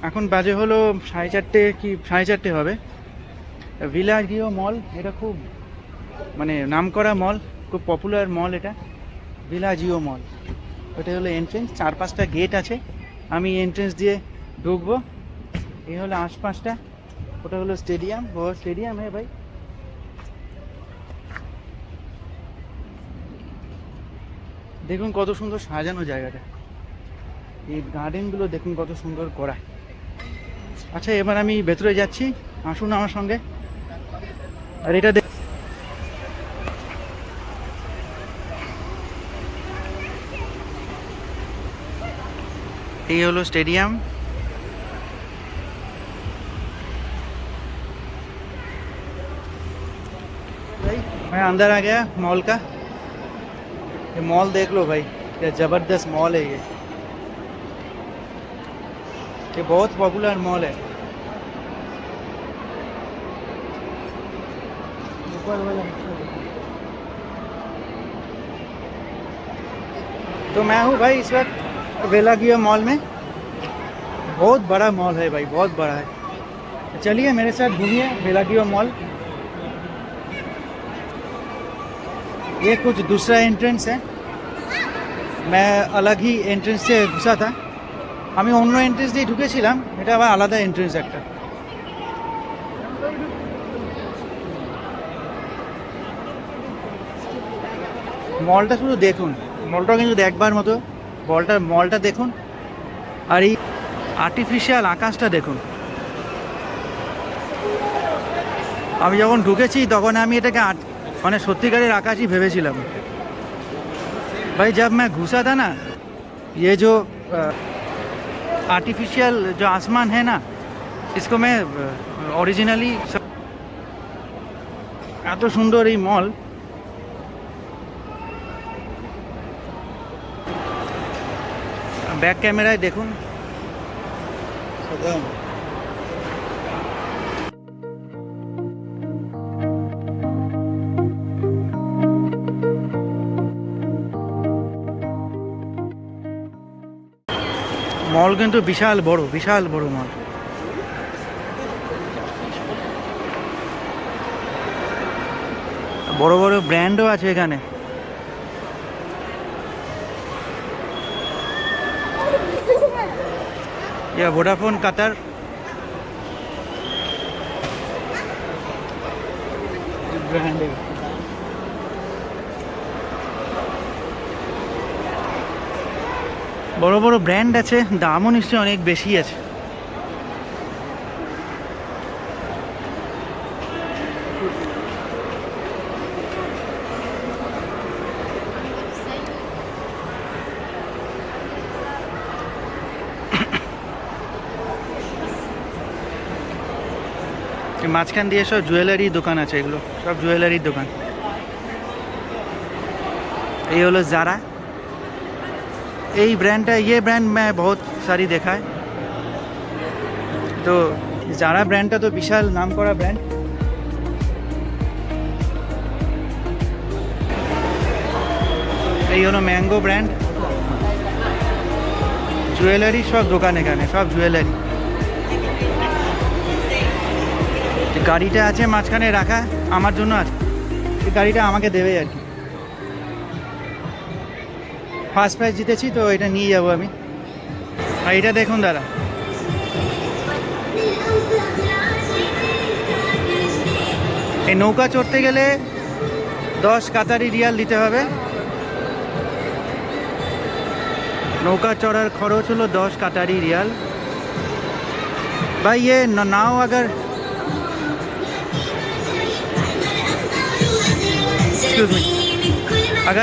এখন বাজে হলো 4:30 কি 4:30 হবে। ভিলাজিও মল, এটা খুব মানে নামকরা মল, খুব পপুলার মল এটা, ভিলাজিও মল। ওটা হলো এন্ট্রেন্স, 4-5টা গেট আছে, আমি এন্ট্রেন্স দিয়ে ঢুকবো। এই হলো আশপাশটা, ওটা হলো স্টেডিয়াম, বড় স্টেডিয়াম হ্যাঁ ভাই। দেখুন কত সুন্দর সাজানো জায়গাটা, এই গার্ডেনগুলো দেখুন কত সুন্দর করা। আচ্ছা এবার আমি ভেতরে যাচ্ছি, আসুন আমার সঙ্গে। আর এটা ये हलो स्टेडियम। मैं अंदर आ गया मॉल का। ये मॉल देख लो भाई, क्या ज़बरदस्त मॉल है ये बहुत पॉपुलर मॉल है। तो मैं हूँ भाई इस वक्त वेलागियो मॉल में। बहुत बड़ा मॉल है भाई, बहुत बड़ा है। चलिए मेरे साथ घूमिए वेलागियो मॉल। ये कुछ दूसरा एंट्रेंस है, मैं अलग ही एंट्रेंस से घुसा था। আমি অন্য এন্ট্রেন্স দিয়ে ঢুকেছিলাম, এটা আবার আলাদা এন্ট্রেন্স একটা। মলটা শুধু দেখুন, মলটা কিন্তু দেখবার মতো। মলটা দেখুন, আর এই আর্টিফিশিয়াল আকাশটা দেখুন। আমি যখন ঢুকেছি তখন আমি এটাকে মানে সত্যিকারের আকাশই ভেবেছিলাম भाई। जब मैं घुसा था ना, ये जो आर्टिफिशियल जो आसमान है ना, इसको मैं ओरिजिनली এত সুন্দর এই মল। ব্যাক ক্যামেরায় দেখুন, মল কিন্তু বিশাল বড়, বিশাল বড় মল। বড় বড় ব্র্যান্ডও আছে এখানে। ইয়া ভোডাফোন কাতার, ব্র্যান্ডে বড় বড় ব্র্যান্ড আছে, দামও নিশ্চয়ই অনেক বেশি আছে। মাঝখান দিয়ে সব জুয়েলারি দোকান আছে, এগুলো সব জুয়েলারির দোকান। ये हलो ज़ारा, यही ब्रांड है। ये ब्रांड मैं बहुत सारी देखा है, तो ज़ारा ब्रांडটা তো বিশাল নাম করা ব্র্যান্ড। এই হলো ম্যাঙ্গো ব্র্যান্ড। জুয়েলারি সব দোকান এখানে, সব জুয়েলারি। গাড়িটা আছে মাঝখানে রাখা, আমার জন্য আছে, এই গাড়িটা আমাকে দেবে আর কি। ফার্স্ট প্রাইজ জিতেছি তো এটা নিয়ে যাবো আমি। আর এটা দেখুন দাদা, এই নৌকা চড়তে গেলে 10 কাতারি রিয়াল দিতে হবে। নৌকা চড়ার খরচ হলো 10 কাতারি रियाल। भाई ये नाव अगर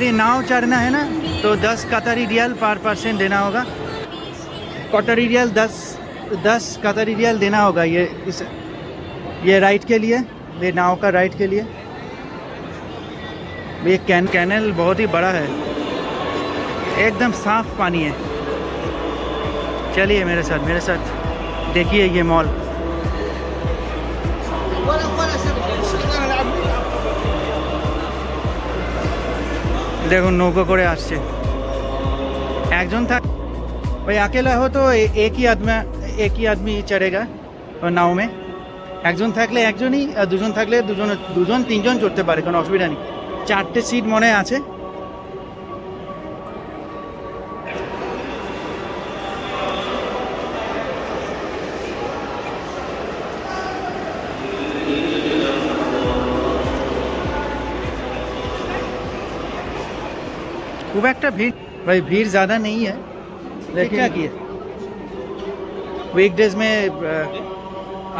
ये नाव चढ़ना है ना तो 10 कतारी रियाल पर पर्सन देना होगा। कतारी रियाल 10 कतारी रियाल देना होगा ये राइड के लिए, ये नाव का राइड के लिए। ये कैनल बहुत ही बड़ा है, एकदम साफ पानी है। चलिए मेरे साथ देखिए ये मॉल। দেখুন নৌকো করে আসছে, একজন থাক ভাই। अकेला हो तो एक ही आदमी एक ही आदमी चढ़ेगा नाव में, একজন থাকলে একজনই, আর দুজন থাকলে দুজন তিনজন চড়তে পারে, কোনো অসুবিধা নেই। 4টে সিট মনে আছে। खूब एक भीड़ भाई, भीड़ ज़्यादा नहीं है, लेकिन क्या किए वीकडेज में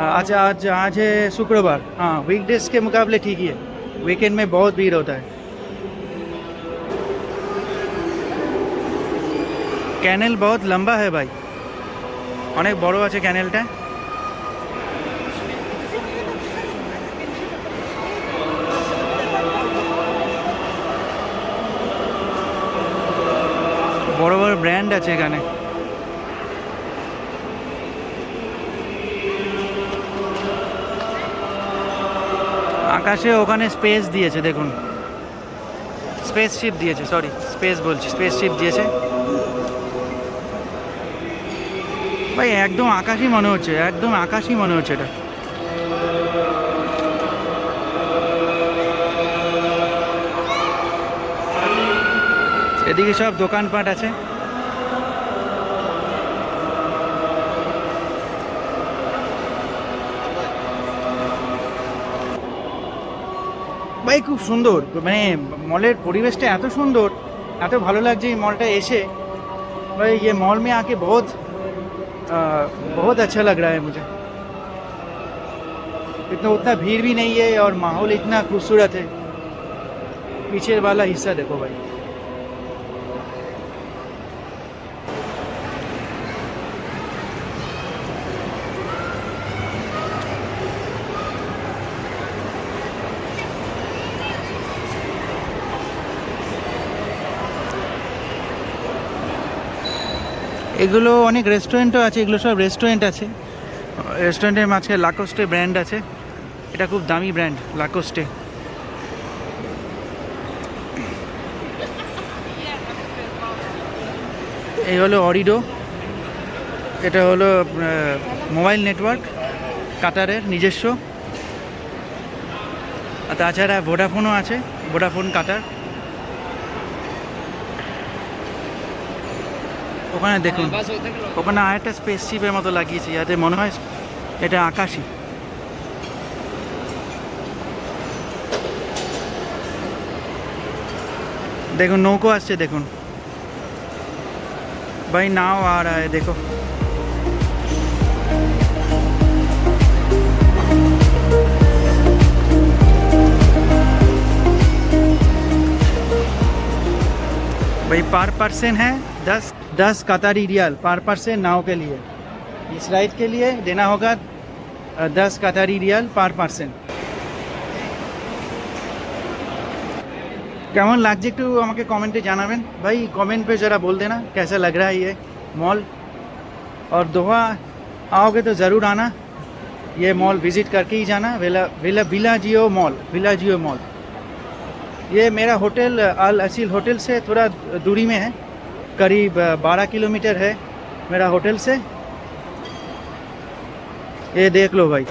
आज है शुक्रवार, हाँ वीकडेज के मुकाबले ठीक ही है, वीकेंड में बहुत भीड़ होता है। कैनल बहुत लंबा है भाई, अनेक बड़ो आछे कैनलटा। বড় বড় ব্র্যান্ড আছে এখানে। আকাশে ওখানে স্পেস দিয়েছে দেখুন, স্পেসশিপ দিয়েছে, সরি স্পেস বলছি, স্পেসশিপ দিয়েছে ভাই, একদম আকাশই মনে হচ্ছে, একদম আকাশই মনে হচ্ছে এটা। এদিকে সব দোকানপাট আছে। ভাই খুব সুন্দর, মানে মলের পরিবেশটা এত সুন্দর, এত ভালো লাগছে এই মলটা এসে भाई। ये मॉल में आके बहुत अच्छा लग रहा है मुझे। इतना उतना भीड़ भी नहीं है और माहौल इतना खूबसूरत है। पीछे वाला हिस्सा देखो भाई, এগুলো অনেক রেস্টুরেন্টও আছে, এগুলো সব রেস্টুরেন্ট আছে। রেস্টুরেন্টের মাঝখানে লাকোস্টে ব্র্যান্ড আছে, এটা খুব দামি ব্র্যান্ড লাকোস্টে। এই হলো অরিডো, এটা হলো মোবাইল নেটওয়ার্ক কাতারের নিজস্ব। আর তাছাড়া ভোডাফোনও আছে, ভোডাফোন কাতার। ওখানে দেখুন, ওখানে আরেকটা স্পেসশিপের মতো লাগিয়েছে, যাতে মনে হয় এটা আকাশই। দেখুন নৌকো আসছে, দেখুন भाई नाव आ रहा है, देखो भाई पर पर्सन है 10 कतारी रियाल पर पर्सन नाव के लिए। इस राइड के लिए देना होगा 10 कतारी रियाल पर पर्सन। কেমন লাগছে একটু আমাকে কমেন্টে জানাবেন भाई, कमेंट पे ज़रा बोल देना कैसा लग रहा है ये मॉल। और दोहा आओगे तो ज़रूर आना, ये मॉल विज़िट करके ही जाना। विलाजियो मॉल। ये मेरा होटल अल असील होटल से थोड़ा दूरी में है, करीब 12 किलोमीटर है मेरा होटल से। ये देख लो भाई,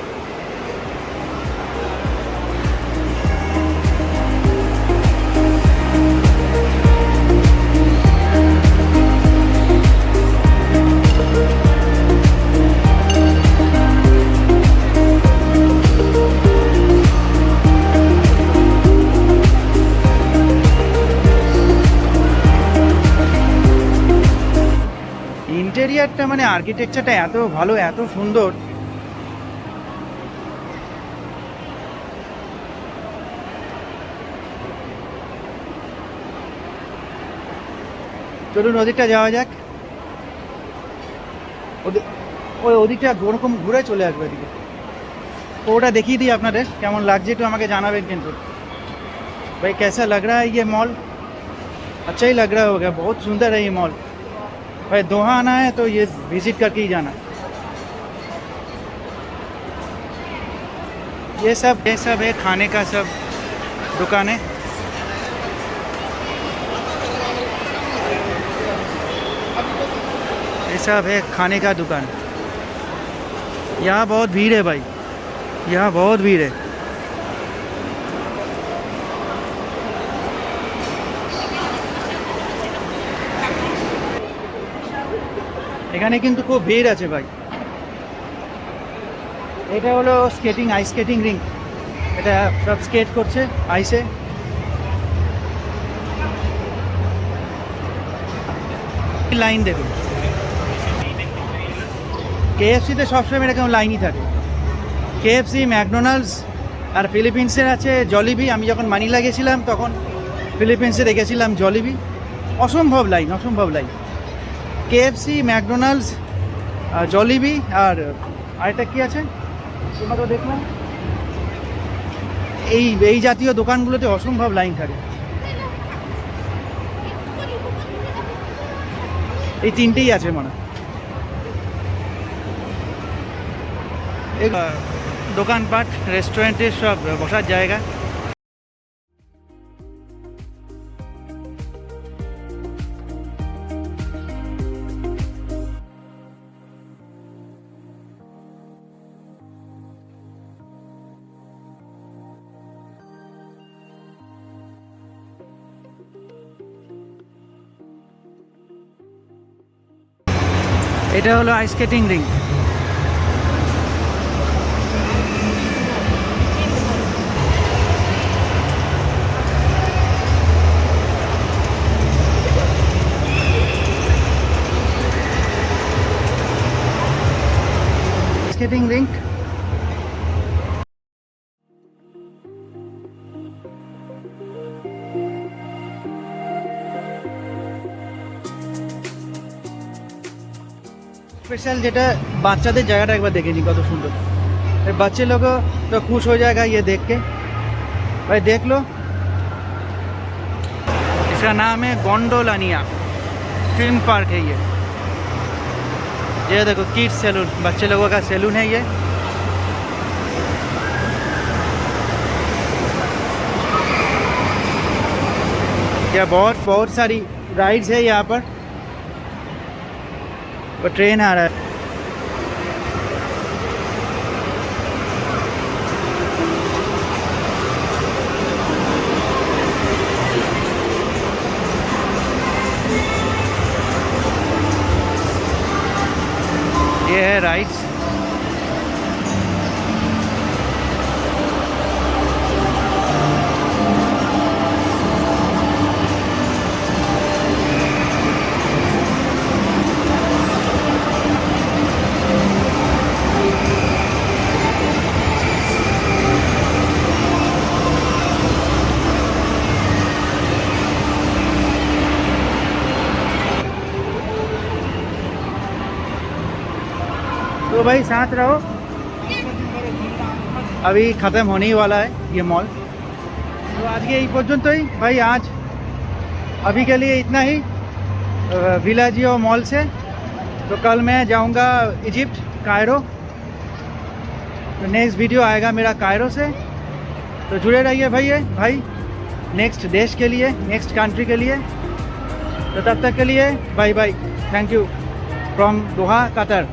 ইন্টেরিয়ারটা মানে আর্কিটেকচারটা এত ভালো, এত সুন্দর। চলুন ওদিকটা যাওয়া যাক, ওই ওদিকটা ওরকম ঘুরে চলে আসবে এদিকে। তো ওটা দেখিয়ে দিই আপনাদের কেমন লাগছে, একটু আমাকে জানাবেন কিন্তু भाई कैसा लग रहा है ये मॉल। अच्छा ही लग रहा होगा, बहुत सुंदर है ये मॉल भाई। दोहा आना है तो ये विज़िट करके ही जाना। ये सब है खाने का सब दुकानें। ये सब है खाने का दुकान। यहाँ बहुत भीड़ है भाई, यहाँ बहुत भीड़ है। এখানে কিন্তু খুব ভিড় আছে ভাই। এটা হলো স্কেটিং, আইস স্কেটিং রিং। এটা সব স্কেট করছে আইসে। লাইন দেখুন, কেএফসিতে সবসময় এরকম লাইনই থাকে। কেএফসি, ম্যাকডোনাল্ডস আর ফিলিপিন্সের আছে জলিবি। আমি যখন মানিলা গেছিলাম তখন ফিলিপিন্সে দেখেছিলাম জলিবি। অসম্ভব লাইন, অসম্ভব লাইন। কেএফসি, ম্যাকডোনাল্ডস, জলিবি আর আরেকটা কী আছে তোমরা তো দেখলাম, এই জাতীয় দোকানগুলোতে অসম্ভব লাইন থাকে। এই তিনটেই আছে মনে হয়। দোকানপাট, রেস্টুরেন্টের সব বসার জায়গা। এটা হলো ice skating rink. Skating rink. Special जेटा बाच्चाদের জায়গাটা একবার দেখে নি, কত সুন্দর। बच्चे लोग तो खुश हो जाएगा ये देख के। भाई देख लो, इसका नाम है गोंडोलानिया थीम पार्क है ये देखो किड्स सैलून, बच्चे लोगों का सैलून है ये। बहुत सारी राइड्स है यहाँ पर। वो ट्रेन आ रहा है। ये है राइड्स। तो भाई साथ रहो, अभी ख़त्म होने ही वाला है ये मॉल। तो आज के पर्यंत ही भाई, आज अभी के लिए इतना ही विलाजियो मॉल से। तो कल मैं जाऊंगा इजिप्ट, कायरो। तो नेक्स्ट वीडियो आएगा मेरा कायरो से। तो जुड़े रहिए भाई नेक्स्ट देश के लिए, नेक्स्ट कंट्री के लिए। तो तब तक के लिए bye bye, thank you from Doha, Qatar.